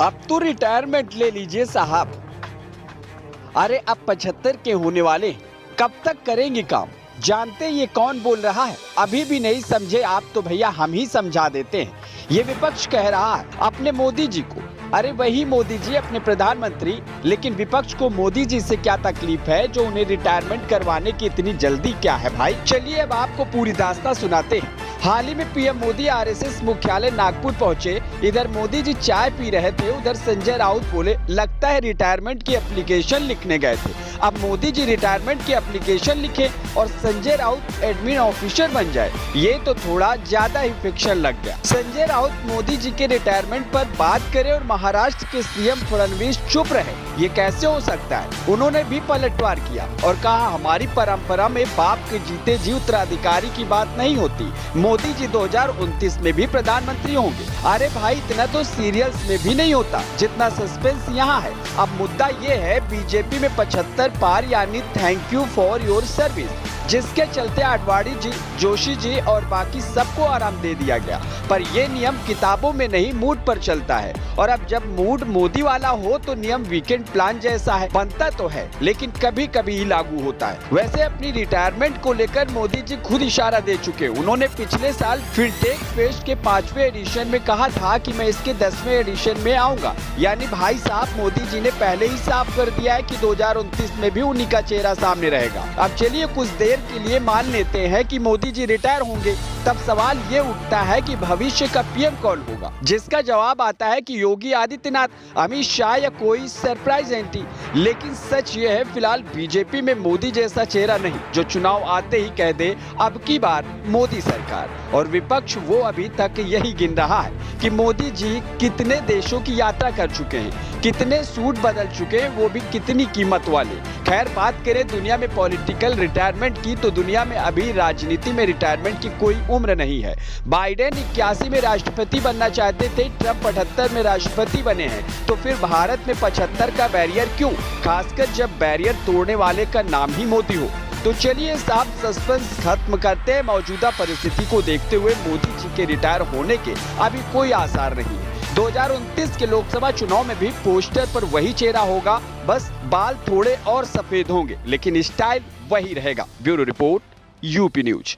अब तो रिटायरमेंट ले लीजिए साहब। अरे अब 75 के होने वाले, कब तक करेंगे काम? जानते ये कौन बोल रहा है? अभी भी नहीं समझे आप तो भैया हम ही समझा देते हैं। ये विपक्ष कह रहा है अपने मोदी जी को। अरे वही मोदी जी अपने प्रधानमंत्री, लेकिन विपक्ष को मोदी जी से क्या तकलीफ है जो उन्हें रिटायरमेंट करवाने की इतनी जल्दी क्या है भाई? चलिए अब आपको पूरी दास्तां सुनाते हैं। हाल ही में पीएम मोदी आरएसएस मुख्यालय नागपुर पहुंचे। इधर मोदी जी चाय पी रहे थे, उधर संजय राउत बोले लगता है रिटायरमेंट की एप्लीकेशन लिखने गए थे। अब मोदी जी रिटायरमेंट की एप्लीकेशन लिखे और संजय राउत एडमिन ऑफिसर बन जाए, ये तो थोड़ा ज्यादा ही फिक्शन लग गया। संजय राउत मोदी जी के रिटायरमेंट पर बात करे और महाराष्ट्र के सीएम फडणवीस चुप रहे, ये कैसे हो सकता है? उन्होंने भी पलटवार किया और कहा हमारी परंपरा में बाप के जीते जी उत्तराधिकारी की बात नहीं होती। मोदी जी 2029 में भी प्रधानमंत्री होंगे। अरे भाई इतना तो सीरियल्स में भी नहीं होता जितना सस्पेंस यहाँ है। अब मुद्दा ये है बीजेपी में 75 पार यानी thank you for your service, जिसके चलते आडवाणी जी, जोशी जी और बाकी सबको आराम दे दिया गया। पर ये नियम किताबों में नहीं मूड पर चलता है, और अब जब मूड मोदी वाला हो तो नियम वीकेंड प्लान जैसा है, बनता तो है लेकिन कभी कभी ही लागू होता है। वैसे अपनी रिटायरमेंट को लेकर मोदी जी खुद इशारा दे चुके। उन्होंने पिछले साल फिनटेक फेस्ट के 5वें एडिशन में कहा था कि मैं इसके 10वें एडिशन में आऊंगा। यानी भाई साहब मोदी जी ने पहले ही साफ कर दिया है कि 2029 में भी उन्हीं का चेहरा सामने रहेगा। अब चलिए कुछ देर के लिए मान लेते हैं कि मोदी जी रिटायर होंगे, तब सवाल ये उठता है कि भविष्य का पीएम कौन होगा? जिसका जवाब आता है कि योगी आदित्यनाथ, अमित शाह या कोई सरप्राइज एंट्री। लेकिन सच ये है फिलहाल बीजेपी में मोदी जैसा चेहरा नहीं जो चुनाव आते ही कह दे अब की बार मोदी सरकार। और विपक्ष वो अभी तक यही गिन रहा है कि मोदी जी कितने देशों की यात्रा कर चुके हैं, कितने सूट बदल चुके हैं, वो भी कितनी कीमत वाले। खैर बात करें दुनिया में पॉलिटिकल रिटायरमेंट की, तो दुनिया में अभी राजनीति में रिटायरमेंट की कोई उम्र नहीं है। बाइडेन 81 में राष्ट्रपति बनना चाहते थे, ट्रंप 78 में राष्ट्रपति बने हैं, तो फिर भारत में 75 का बैरियर क्यों? खासकर जब बैरियर तोड़ने वाले का नाम ही मोदी हो। तो चलिए साहब सस्पेंस खत्म करते हैं। मौजूदा परिस्थिति को देखते हुए मोदी जी के रिटायर होने के अभी कोई आसार नहीं है। 2029 के लोकसभा चुनाव में भी पोस्टर पर वही चेहरा होगा, बस बाल थोड़े और सफेद होंगे, लेकिन स्टाइल वही रहेगा। Bureau report, UP news.